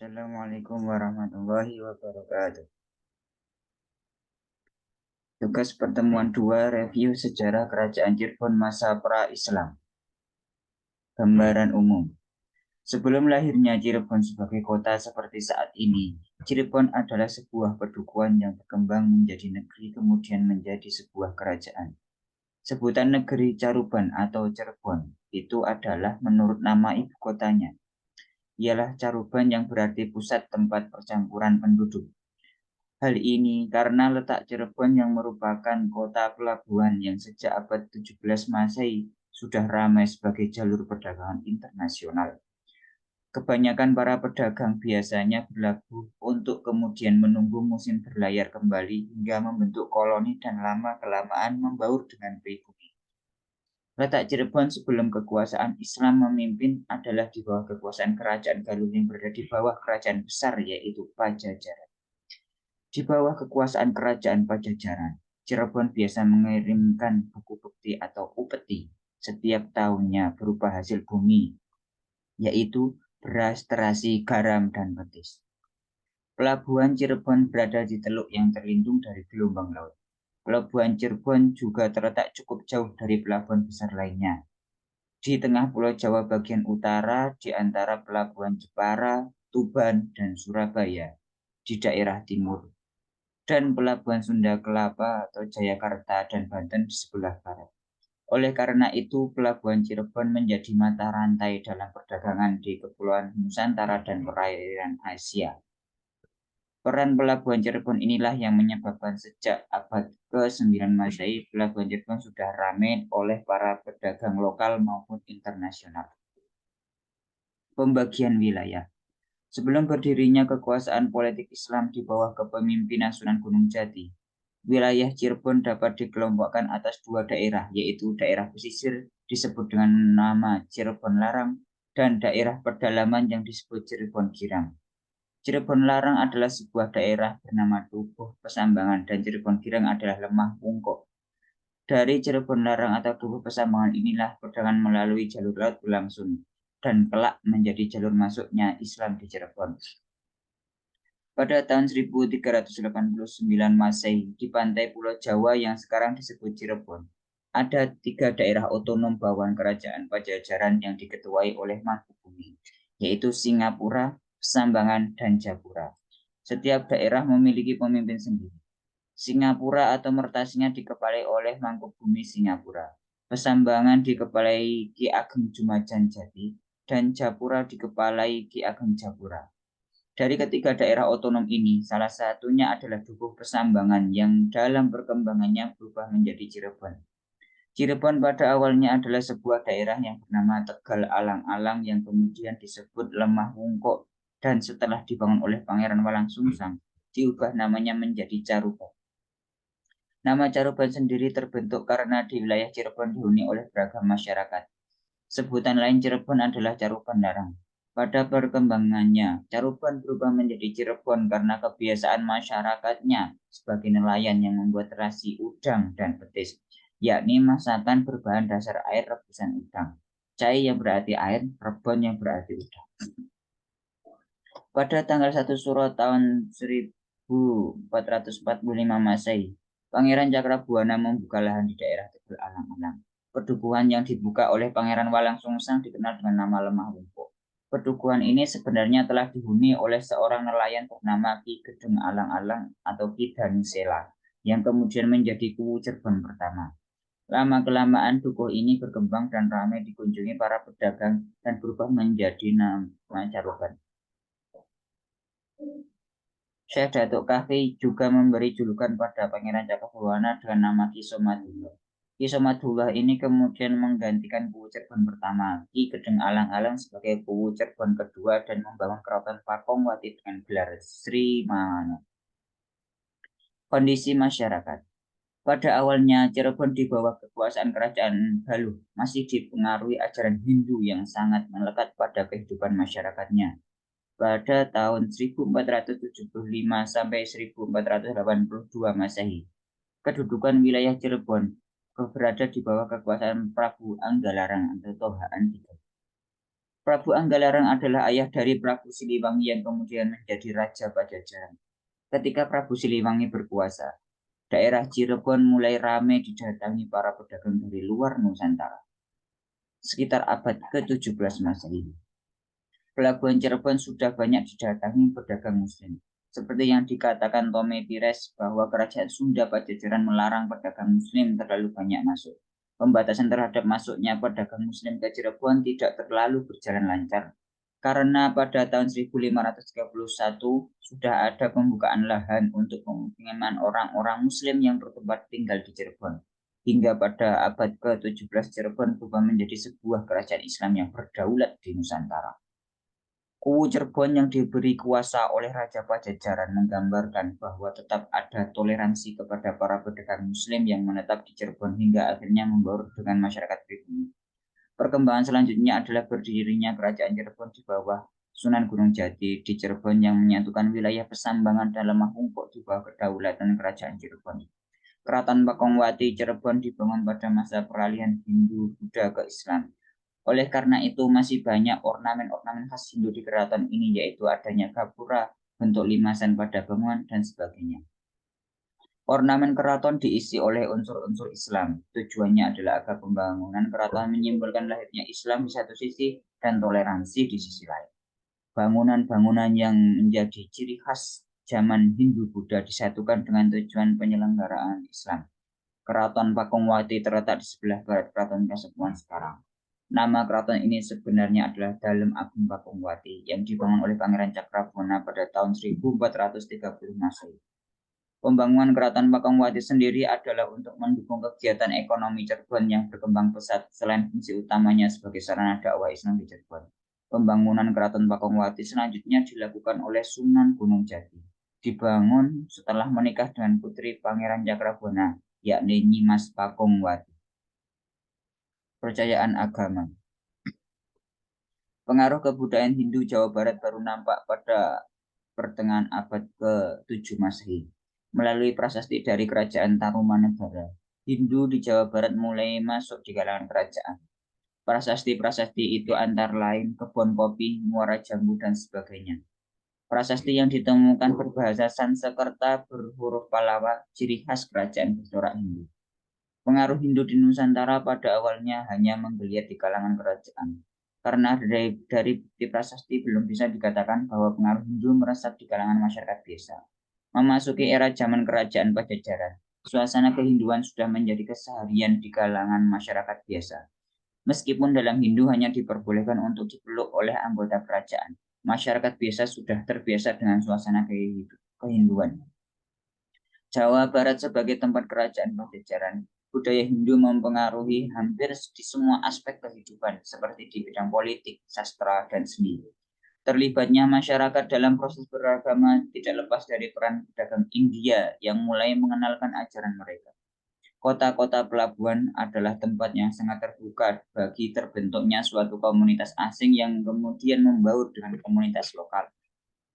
Assalamualaikum warahmatullahi wabarakatuh. Tugas pertemuan 2 review sejarah Kerajaan Cirebon masa pra-Islam. Gambaran umum. Sebelum lahirnya Cirebon sebagai kota seperti saat ini, Cirebon adalah sebuah pedukuhan yang berkembang menjadi negeri kemudian menjadi sebuah kerajaan. Sebutan negeri Caruban atau Cirebon itu adalah menurut nama ibu kotanya. Ialah Caruban yang berarti pusat tempat percampuran penduduk. Hal ini karena letak Cirebon yang merupakan kota pelabuhan yang sejak abad 17 Masehi sudah ramai sebagai jalur perdagangan internasional. Kebanyakan para pedagang biasanya berlabuh untuk kemudian menunggu musim berlayar kembali hingga membentuk koloni dan lama-kelamaan membaur dengan pribumi. Letak Cirebon sebelum kekuasaan Islam memimpin adalah di bawah kekuasaan kerajaan Galuh yang berada di bawah kerajaan besar yaitu Pajajaran. Di bawah kekuasaan kerajaan Pajajaran, Cirebon biasa mengirimkan buku bukti atau upeti setiap tahunnya berupa hasil bumi, yaitu beras, terasi, garam, dan petis. Pelabuhan Cirebon berada di teluk yang terlindung dari gelombang laut. Pelabuhan Cirebon juga terletak cukup jauh dari pelabuhan besar lainnya. Di tengah Pulau Jawa bagian utara, di antara pelabuhan Jepara, Tuban, dan Surabaya, di daerah timur, dan pelabuhan Sunda Kelapa atau Jayakarta dan Banten di sebelah barat. Oleh karena itu, pelabuhan Cirebon menjadi mata rantai dalam perdagangan di Kepulauan Nusantara dan perairan Asia. Peran pelabuhan Cirebon inilah yang menyebabkan sejak abad ke-9 Masehi, pelabuhan Cirebon sudah ramai oleh para pedagang lokal maupun internasional. Pembagian wilayah. Sebelum berdirinya kekuasaan politik Islam di bawah kepemimpinan Sunan Gunung Jati, wilayah Cirebon dapat dikelompokkan atas dua daerah, yaitu daerah pesisir disebut dengan nama Cirebon Larang dan daerah pedalaman yang disebut Cirebon Girang. Cirebon Larang adalah sebuah daerah bernama Tubuh Pesambangan dan Cirebon Girang adalah Lemah Wungkok. Dari Cirebon Larang atau Tubuh Pesambangan inilah perdagangan melalui jalur laut berlangsung dan kelak menjadi jalur masuknya Islam di Cirebon. Pada tahun 1389 Masehi, di pantai Pulau Jawa yang sekarang disebut Cirebon, ada 3 daerah otonom bawahan kerajaan Pajajaran yang diketuai oleh Mangkubumi, yaitu Singapura, Pesambangan, dan Japura. Setiap daerah memiliki pemimpin sendiri. Singapura atau Mertasinya dikepalai oleh Mangkubumi Singapura. Pesambangan dikepalai Ki Ageng Jumajan Jati, dan Japura dikepalai Ki Ageng Japura. Dari ketiga daerah otonom ini, salah satunya adalah Dukuh Pesambangan yang dalam perkembangannya berubah menjadi Cirebon. Cirebon pada awalnya adalah sebuah daerah yang bernama Tegal Alang-Alang yang kemudian disebut Lemah Wungkok dan setelah dibangun oleh Pangeran Walangsungsang, diubah namanya menjadi Caruban. Nama Caruban sendiri terbentuk karena di wilayah Cirebon dihuni oleh beragam masyarakat. Sebutan lain Cirebon adalah Caruban Larang. Pada perkembangannya, Caruban berubah menjadi Cirebon karena kebiasaan masyarakatnya sebagai nelayan yang membuat terasi udang dan petis, yakni masakan berbahan dasar air rebusan udang. Cai yang berarti air, rebon yang berarti udang. Pada tanggal 1 Suro tahun 1445 Masehi, Pangeran Cakrabuana membuka lahan di daerah Tegal Alang-Alang. Pedukuhan yang dibuka oleh Pangeran Walangsungsang dikenal dengan nama Lemah Wungkok. Pedukuhan ini sebenarnya telah dihuni oleh seorang nelayan bernama Ki Gedeng Alang-Alang atau Ki Danisela, yang kemudian menjadi Kuwu Cirebon pertama. Lama-kelamaan dukuh ini berkembang dan ramai dikunjungi para pedagang dan berubah menjadi nama Caruban. Syekh Datuk Kahfi juga memberi julukan pada Pangeran Cakrabuana dengan nama Ki Somadullah. Ki Somadullah ini kemudian menggantikan Kuwu Cirebon pertama, Ki Gedeng Alang-Alang sebagai Kuwu Cirebon kedua dan membangun keraton Pakongwati dengan gelar Sri Mangano. Kondisi masyarakat. Pada awalnya, Cirebon di bawah kekuasaan kerajaan Galuh masih dipengaruhi ajaran Hindu yang sangat melekat pada kehidupan masyarakatnya. Pada tahun 1475 sampai 1482 Masehi, kedudukan wilayah Cirebon berada di bawah kekuasaan Prabu Anggalarang atau Tohaan III. Prabu Anggalarang adalah ayah dari Prabu Siliwangi yang kemudian menjadi Raja Pajajaran. Ketika Prabu Siliwangi berkuasa, daerah Cirebon mulai ramai didatangi para pedagang dari luar Nusantara. Sekitar abad ke-17 Masehi, pelabuhan Cirebon sudah banyak didatangi pedagang Muslim. Seperti yang dikatakan Tome Pires bahwa kerajaan Sunda Pajajaran melarang pedagang Muslim terlalu banyak masuk. Pembatasan terhadap masuknya pedagang Muslim ke Cirebon tidak terlalu berjalan lancar, karena pada tahun 1531 sudah ada pembukaan lahan untuk pemukiman orang-orang Muslim yang bertempat tinggal di Cirebon. Hingga pada abad ke-17 Cirebon berubah menjadi sebuah kerajaan Islam yang berdaulat di Nusantara. Kuwu Cirebon yang diberi kuasa oleh Raja Pajajaran menggambarkan bahwa tetap ada toleransi kepada para pedagang Muslim yang menetap di Cirebon hingga akhirnya membaur dengan masyarakat pribumi. Perkembangan selanjutnya adalah berdirinya kerajaan Cirebon di bawah Sunan Gunung Jati di Cirebon yang menyatukan wilayah Pesambangan dan Lemah Humpuk di bawah kedaulatan kerajaan Cirebon. Keraton Pakongwati Cirebon dibangun pada masa peralihan Hindu-Buddha ke Islam. Oleh karena itu masih banyak ornamen-ornamen khas Hindu di keraton ini, yaitu adanya gapura, bentuk limasan pada bangunan, dan sebagainya. Ornamen keraton diisi oleh unsur-unsur Islam. Tujuannya adalah agar pembangunan keraton menyimbolkan lahirnya Islam di satu sisi dan toleransi di sisi lain. Bangunan-bangunan yang menjadi ciri khas zaman Hindu-Buddha disatukan dengan tujuan penyelenggaraan Islam. Keraton Pakongwati terletak di sebelah barat Keraton Kasepuhan sekarang. Nama keraton ini sebenarnya adalah Dalem Agung Pakongwati yang dibangun oleh Pangeran Cakrabana pada tahun 1430 Masehi. Pembangunan Keraton Pakongwati sendiri adalah untuk mendukung kegiatan ekonomi Cirebon yang berkembang pesat selain fungsi utamanya sebagai sarana dakwah Islam di Cirebon. Pembangunan Keraton Pakongwati selanjutnya dilakukan oleh Sunan Gunung Jati. Dibangun setelah menikah dengan putri Pangeran Cakrabana, yakni Nyimas Pakongwati. Percayaan agama. Pengaruh kebudayaan Hindu Jawa Barat baru nampak pada pertengahan abad ke-7 Masehi. Melalui prasasti dari kerajaan Tarumanegara, Hindu di Jawa Barat mulai masuk di kalangan kerajaan. Prasasti-prasasti itu antara lain kebun kopi, muara jambu, dan sebagainya. Prasasti yang ditemukan berbahasa Sanskerta berhuruf Pallawa, ciri khas kerajaan bercorak Hindu. Pengaruh Hindu di Nusantara pada awalnya hanya menggeliat di kalangan kerajaan. Karena dari bukti prasasti belum bisa dikatakan bahwa pengaruh Hindu meresap di kalangan masyarakat desa. Memasuki era zaman kerajaan Pajajaran, suasana kehinduan sudah menjadi keseharian di kalangan masyarakat biasa. Meskipun dalam Hindu hanya diperbolehkan untuk dipeluk oleh anggota kerajaan, masyarakat biasa sudah terbiasa dengan suasana kehinduan. Jawa Barat sebagai tempat kerajaan Pajajaran, budaya Hindu mempengaruhi hampir di semua aspek kehidupan, seperti di bidang politik, sastra, dan seni. Terlibatnya masyarakat dalam proses beragama tidak lepas dari peran pedagang India yang mulai mengenalkan ajaran mereka. Kota-kota pelabuhan adalah tempat yang sangat terbuka bagi terbentuknya suatu komunitas asing yang kemudian membaur dengan komunitas lokal.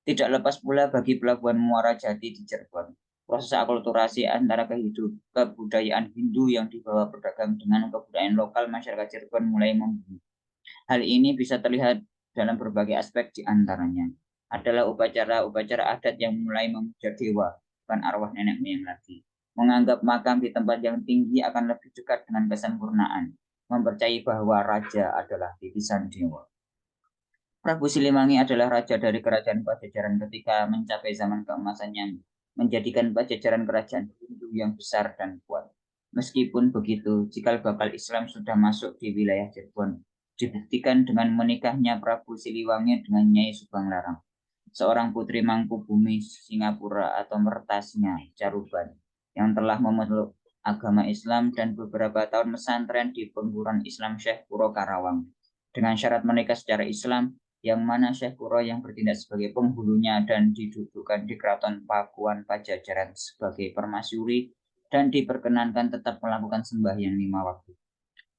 Tidak lepas pula bagi pelabuhan Muara Jati di Cirebon. Proses akulturasi antara kebudayaan Hindu yang dibawa pedagang dengan kebudayaan lokal masyarakat Cirebon mulai membumbung. Hal ini bisa terlihat dalam berbagai aspek, di antaranya adalah upacara-upacara adat yang mulai memuja dewa, bukan arwah nenek moyang lagi. Menganggap makam di tempat yang tinggi akan lebih dekat dengan kesempurnaan. Mempercayai bahwa raja adalah titisan dewa. Prabu Siliwangi adalah raja dari kerajaan Pajajaran ketika mencapai zaman keemasannya, menjadikan Pajajaran kerajaan Hindu yang besar dan kuat. Meskipun begitu, cikal bakal Islam sudah masuk di wilayah Cirebon, dibuktikan dengan menikahnya Prabu Siliwangi dengan Nyai Subanglarang, seorang putri Mangkubumi Singapura atau Mertasnya Caruban, yang telah memeluk agama Islam dan beberapa tahun pesantren di pengguruan Islam Syekh Puro Karawang. Dengan syarat menikah secara Islam, yang mana Syekh Puro yang bertindak sebagai penghulunya dan didudukkan di Keraton Pakuan Pajajaran sebagai permasyuri dan diperkenankan tetap melakukan sembahyang 5 waktu.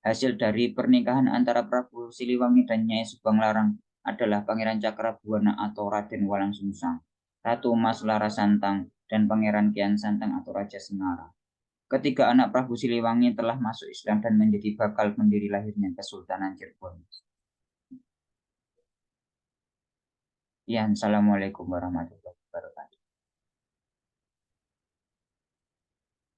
Hasil dari pernikahan antara Prabu Siliwangi dan Nyai Subanglarang adalah Pangeran Cakrabuana atau Raden Walang Sungsang, Ratu Mas Larasantang, dan Pangeran Kian Santang atau Raja Senara. Ketiga anak Prabu Siliwangi telah masuk Islam dan menjadi bakal pendiri lahirnya Kesultanan Cirebon. Ya, assalamualaikum warahmatullahi wabarakatuh.